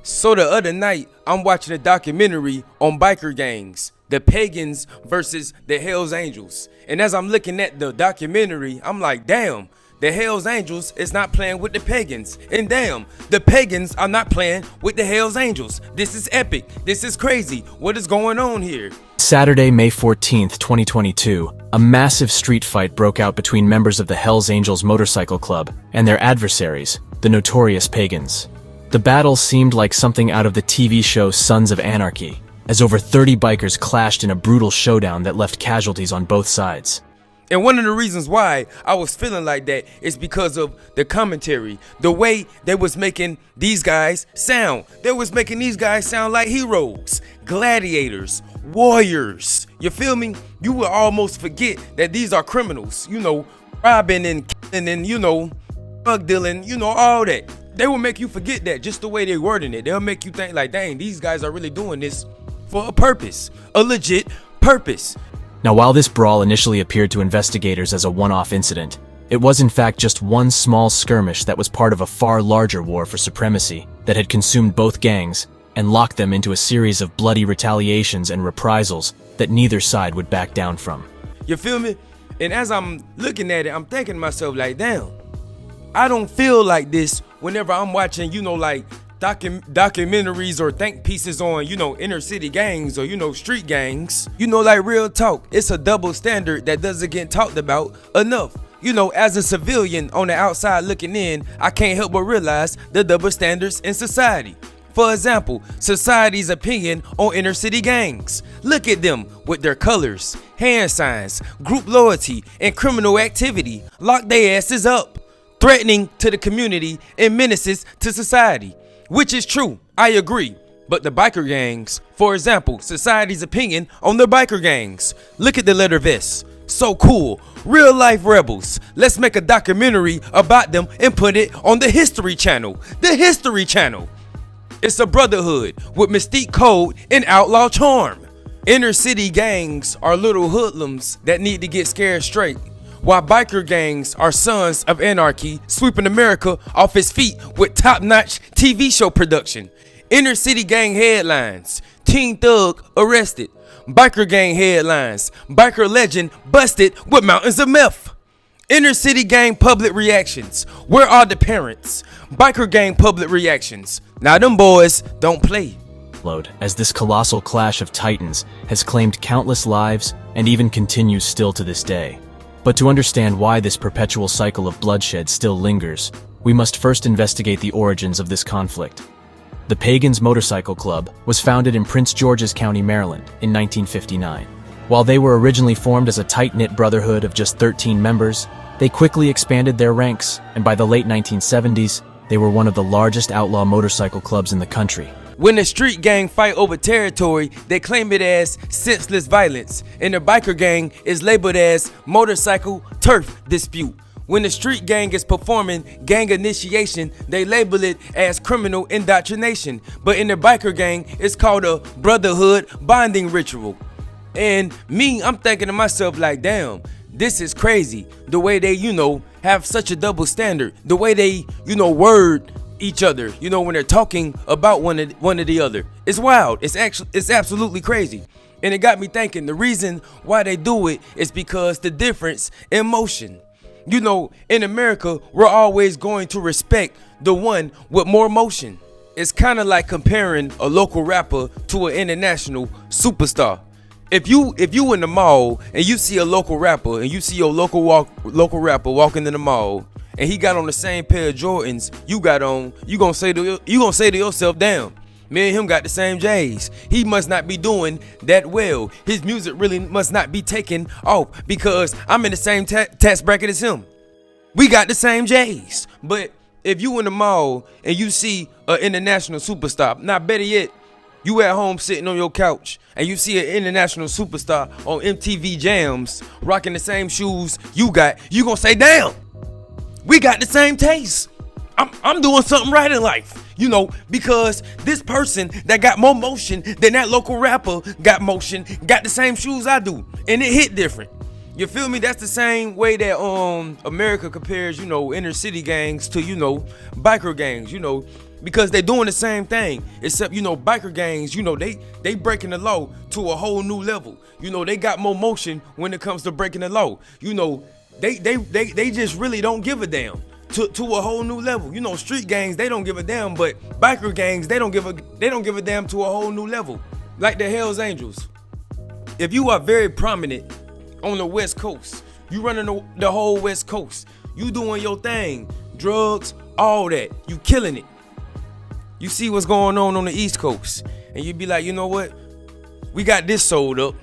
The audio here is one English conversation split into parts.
So the other night, I'm watching a documentary on biker gangs, the pagans versus the Hells Angels. And as I'm looking at the documentary, I'm like, damn, the Hells Angels is not playing with the pagans. And damn, the pagans are not playing with the Hells Angels. This is epic. This is crazy. What is going on here? Saturday, May 14th, 2022, a massive street fight broke out between members of the Hells Angels Motorcycle Club and their adversaries, the notorious pagans. The battle seemed like something out of the TV show Sons of Anarchy, as over 30 bikers clashed in a brutal showdown that left casualties on both sides. And one of the reasons why I was feeling like that is because of the commentary, the way they was making these guys sound. They was making these guys sound like heroes, gladiators, warriors. You feel me? You would almost forget that these are criminals, robbing and killing and, drug dealing, all that. They will make you forget that just the way they wording it. They'll make you think like, dang, these guys are really doing this for a purpose, a legit purpose. Now, while this brawl initially appeared to investigators as a one-off incident, it was in fact just one small skirmish that was part of a far larger war for supremacy that had consumed both gangs and locked them into a series of bloody retaliations and reprisals that neither side would back down from. You feel me? And as I'm looking at it, I'm thinking to myself like, damn, I don't feel like this whenever I'm watching, documentaries or think pieces on, inner city gangs or, street gangs. Like real talk, it's a double standard that doesn't get talked about enough. As a civilian on the outside looking in, I can't help but realize the double standards in society. For example, society's opinion on inner city gangs. Look at them with their colors, hand signs, group loyalty, and criminal activity. Lock their asses up, threatening to the community and menaces to society. Which is true, I agree. But the biker gangs, for example, society's opinion on the biker gangs. Look at the letter vest. So cool. Real life rebels. Let's make a documentary about them and put it on the History Channel. The History Channel. It's a brotherhood with mystique code and outlaw charm. Inner city gangs are little hoodlums that need to get scared straight, while biker gangs are sons of anarchy sweeping America off its feet with top-notch TV show production. Inner city gang headlines: teen thug arrested. Biker gang headlines: biker legend busted with mountains of meth. Inner city gang public reactions: where are the parents? Biker gang public reactions: now them boys don't play. As this colossal clash of titans has claimed countless lives and even continues still to this day. But to understand why this perpetual cycle of bloodshed still lingers, we must first investigate the origins of this conflict. The Pagans Motorcycle Club was founded in Prince George's County, Maryland, in 1959. While they were originally formed as a tight-knit brotherhood of just 13 members, they quickly expanded their ranks, and by the late 1970s, they were one of the largest outlaw motorcycle clubs in the country. When the street gang fight over territory, they claim it as senseless violence, and the biker gang is labeled as motorcycle turf dispute. When the street gang is performing gang initiation, they label it as criminal indoctrination, but in the biker gang, it's called a brotherhood bonding ritual. And I'm thinking to myself like, damn, this is crazy. The way they, have such a double standard, the way they, word each other, when they're talking about one or the other. It's wild. It's absolutely crazy. And it got me thinking, the reason why they do it is because the difference in motion. In America, we're always going to respect the one with more motion. It's kind of like comparing a local rapper to an international superstar. If you in the mall and you see a local rapper and you see your local rapper walking in the mall, and he got on the same pair of Jordans you got on, you gonna say to yourself, damn, me and him got the same J's. He must not be doing that well. His music really must not be taking off because I'm in the same tax bracket as him. We got the same J's. But if you in the mall and you see an international superstar, not better yet, you at home sitting on your couch and you see an international superstar on MTV Jams rocking the same shoes you got, you gonna say, damn, we got the same taste. I'm doing something right in life, because this person that got more motion than that local rapper got motion, got the same shoes I do, and it hit different. You feel me? That's the same way that America compares, inner city gangs to, biker gangs. because they're doing the same thing, except, you know, biker gangs, you know, they breaking the law to a whole new level. You know, they got more motion when it comes to breaking the law. You know, they just really don't give a damn to a whole new level. You know, street gangs, they don't give a damn, but biker gangs, they don't give a damn to a whole new level. Like the Hells Angels. If you are very prominent on the West Coast, you running the whole West Coast, you doing your thing, drugs, all that, you killing it. You see what's going on the East Coast, and you be like, you know what? We got this sold up.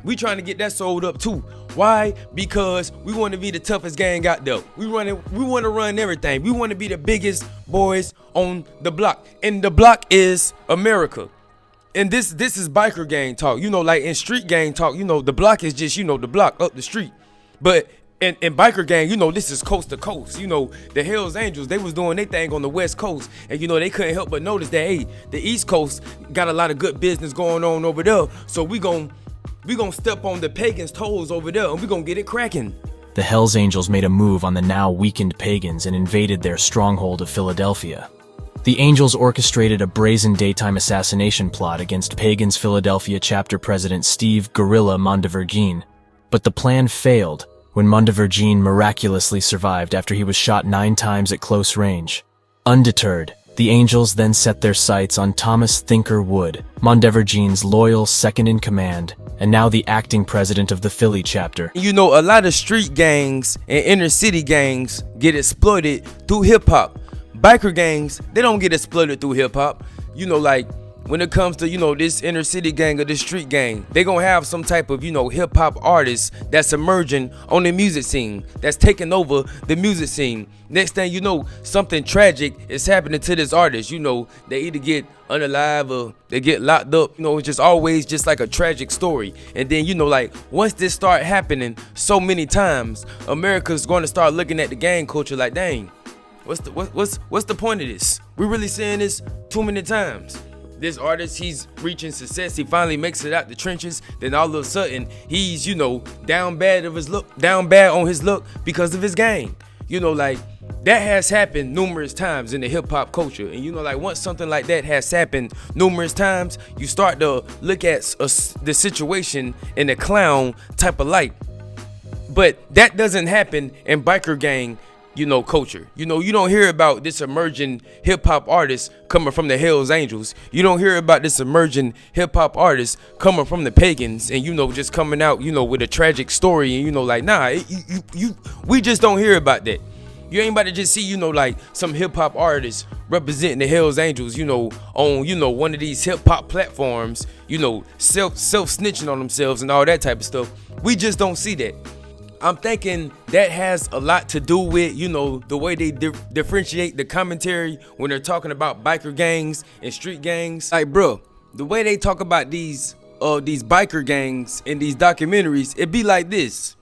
We trying to get that sold up too. Why? Because we want to be the toughest gang out there. We want to run everything. We want to be the biggest boys on the block, and the block is America. And this is biker gang talk. You know, like in street gang talk, you know, the block is just, you know, the block up the street. But in biker gang, you know, this is coast to coast. You know, the Hells Angels, they was doing their thing on the West Coast. And, you know, they couldn't help but notice that, hey, the East Coast got a lot of good business going on over there. So we gonna step on the pagans' toes over there, and we gonna get it cracking. The Hells Angels made a move on the now weakened pagans and invaded their stronghold of Philadelphia. The Angels orchestrated a brazen daytime assassination plot against Pagans Philadelphia chapter president Steve "Gorilla" Montevergine, but the plan failed when Montevergine miraculously survived after he was shot 9 times at close range. Undeterred, the Angels then set their sights on Thomas Thinker Wood, Montevergine's loyal second-in-command, and now the acting president of the Philly chapter. You know, a lot of street gangs and inner city gangs get exploited through hip-hop. Biker gangs, they don't get exploited through hip-hop. You know, like, when it comes to, you know, this inner city gang or this street gang, they gonna have some type of, you know, hip-hop artist that's emerging on the music scene, that's taking over the music scene. Next thing you know, something tragic is happening to this artist. You know, they either get unalive or they get locked up. You know, it's just always just like a tragic story. And then, you know, like, once this start happening so many times, America's going to start looking at the gang culture like, dang, what's the point of this? We really seeing this too many times. This artist, he's reaching success. He finally makes it out the trenches. Then all of a sudden, he's, you know, down bad on his luck because of his gang. You know, like, that has happened numerous times in the hip hop culture. And, you know, like, once something like that has happened numerous times, you start to look at the situation in a clown type of light. But that doesn't happen in biker gang, you know, culture. You know, you don't hear about this emerging hip-hop artist coming from the Hells Angels. You don't hear about this emerging hip-hop artist coming from the Pagans and, you know, just coming out, you know, with a tragic story. And, you know, like, nah, we just don't hear about that. You ain't about to just see, you know, like, some hip-hop artists representing the Hells Angels, you know, on, you know, one of these hip-hop platforms, you know, self-snitching on themselves and all that type of stuff. We just don't see that. I'm thinking that has a lot to do with, you know, the way they differentiate the commentary when they're talking about biker gangs and street gangs. Like, bro, the way they talk about these biker gangs in these documentaries, it be like this.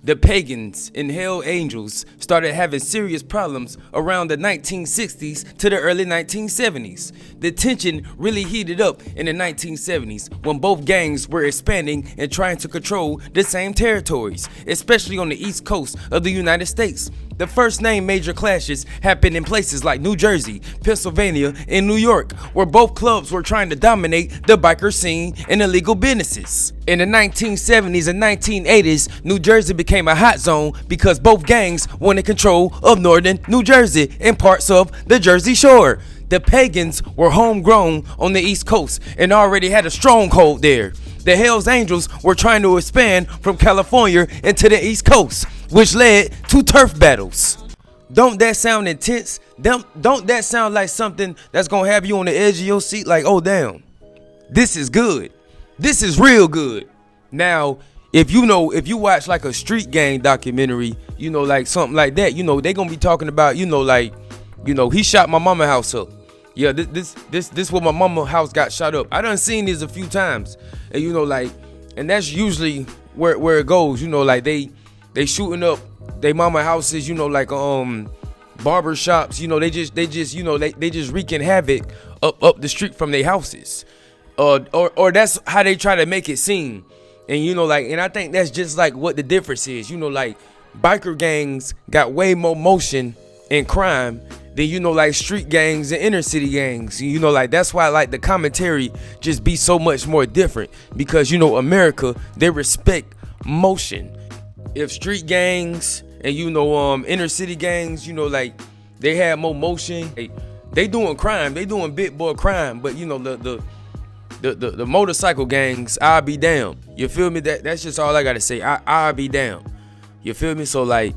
The Pagans and Hell Angels started having serious problems around the 1960s to the early 1970s. The tension really heated up in the 1970s when both gangs were expanding and trying to control the same territories, especially on the East Coast of the United States. The first named major clashes happened in places like New Jersey, Pennsylvania, and New York, where both clubs were trying to dominate the biker scene and illegal businesses. In the 1970s and 1980s, New Jersey became a hot zone because both gangs wanted control of northern New Jersey and parts of the Jersey Shore. The Pagans were homegrown on the East Coast and already had a stronghold there. The Hells Angels were trying to expand from California into the East Coast, which led to turf battles. Don't that sound intense? Don't that sound like something that's gonna have you on the edge of your seat like, oh damn, this is good. This is real good. Now, if you watch like a street gang documentary, you know, like something like that, you know, they gonna be talking about, you know, like, you know, he shot my mama house up. Yeah, this where my mama house got shot up. I done seen this a few times. And, you know, like, and that's usually where it goes, you know, like they shooting up they mama houses, you know, like barber shops, you know, they just you know, they just wreaking havoc up the street from their houses. Or that's how they try to make it seem. And, you know, like, and I think that's just like what the difference is. You know, like, biker gangs got way more motion and crime than, you know, like street gangs and inner city gangs. You know, like that's why like the commentary just be so much more different, because, you know, America, they respect motion. If street gangs and, you know, inner city gangs, you know, like they have more motion, they doing crime, they doing big boy crime, but, you know, the motorcycle gangs, I'll be damn. You feel me? That's just all I gotta say. I'll be damn. You feel me? So like,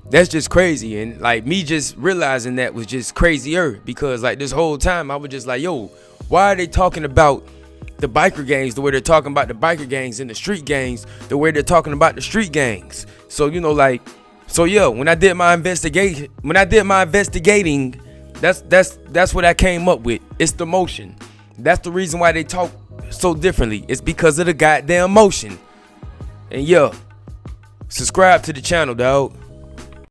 that's just crazy. And like, me just realizing that was just crazier, because like this whole time I was just like, yo, why are they talking about the biker gangs the way they're talking about the biker gangs, and the street gangs the way they're talking about the street gangs? So, you know, like, so yeah, when I did my investigating, that's what I came up with. It's the motion. That's the reason why they talk so differently. It's because of the goddamn motion. And yeah, subscribe to the channel, dog.